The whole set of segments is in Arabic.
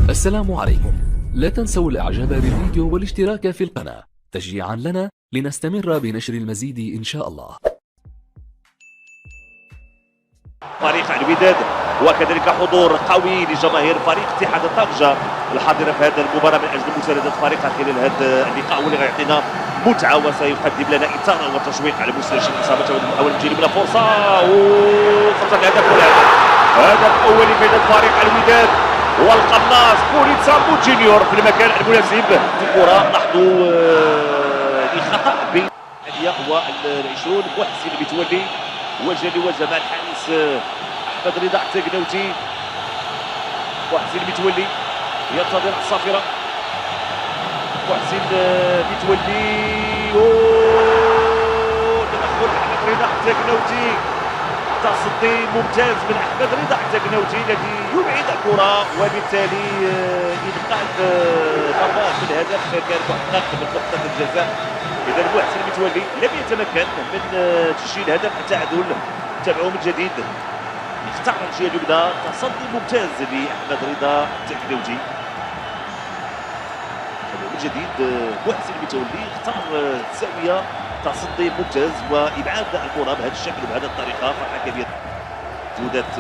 السلام عليكم. لا تنسوا الاعجاب بالفيديو والاشتراك في القناة تشجيعا لنا لنستمر بنشر المزيد ان شاء الله. فريق الوداد وكذلك حضور قوي لجماهير فريق اتحاد طنجة الحاضرة في هذه المباراة من أجل مساندة فريقها خلال هذا اللقاء واللي غيعطينا متعة وسيقدم لنا إثارة وتشويق على مستوى الإصابة. أول مجري من فرصة وخطر الهدف والهدف هدف أول لفريق فريق الوداد والقناص بوليت سامبو جونيور في المكان المناسب. الكرة لاحظوا الخطأ بين هو العشرون محسن متولي وجه لوجه مع الحارس احمد رضا التقناوتي. محسن متولي ينتظر الصافره. محسن متولي تدخل احمد رضا التقناوتي. تصدي ممتاز من احمد رضا التقناوتي الذي يبعد الكره وبالتالي ادخال ضربات في الهدف كان محقق من نقطه الجزاء. اذا محسن متولي لم يتمكن من تسجيل هدف التعادل. تابعوا من جديد. اختار الجهه اليمنى تصدي ممتاز لاحمد رضا التقناوتي. من جديد محسن متولي اختار الزاويه تصدي ممتاز وابعاد الكره بهذا الشكل وبهذه الطريقه. فرحه كبيره جهودات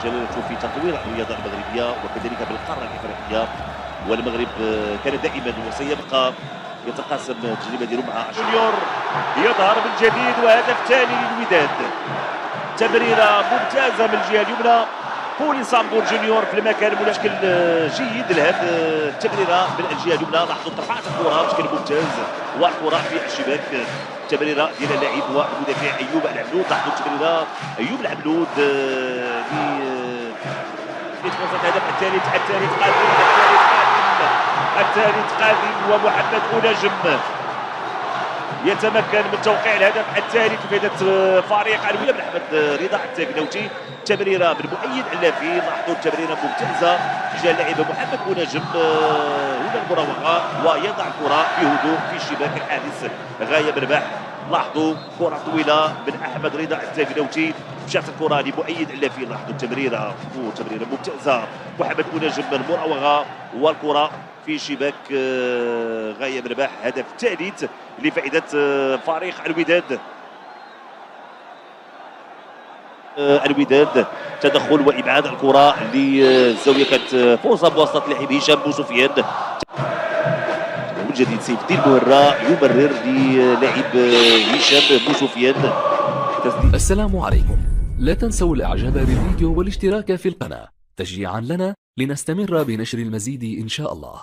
جلالته في تطوير الرياضه المغربيه وكذلك بالقاره الافريقيه. والمغرب كان دائما وسيبقى يتقاسم التجربه ديالو مع جونيور. يظهر من جديد وهدف ثاني للوداد. تمريره ممتازه من الجهه اليمنى. بولي سامبو جونيور في المكان بشكل جيد لهذه التمريره من الجهه اليمنى. لاحظوا طرحات الكره بشكل ممتاز والكره في الشباك. تمريره ديال اللاعب والمدافع ايوب العبلود. لاحظوا التمريره ايوب العبلود في فرصه الهدف الثالث قادم ومحمد أنجم يتمكن من توقيع الهدف الثالث لفائدة فريق الوداد. احمد رضا التقناوتي تمريره من مؤيد علافي. لاحظوا التمريره ممتازه جاء اللاعب محمد أنجم هنا المراوغه ويضع الكره بهدوء في شباك الحارس غاية مرباح. لاحظوا كره طويله من احمد رضا التقناوتي مشات الكره لمؤيد علافي. لاحظوا التمريره تمريره ممتازه محمد أنجم المراوغه والكره في شباك غاية مرباح. هدف ثالث لفائدة فريق الوداد. الوداد تدخل وابعاد الكره للزاويه. كانت فرصه بواسطه لاعب هشام بوسفيان. من جديد سيف الدين بوهرة يبرر للاعب هشام بوسفيان. السلام عليكم. لا تنسوا الاعجاب بالفيديو والاشتراك في القناة تشجيعا لنا لنستمر بنشر المزيد ان شاء الله.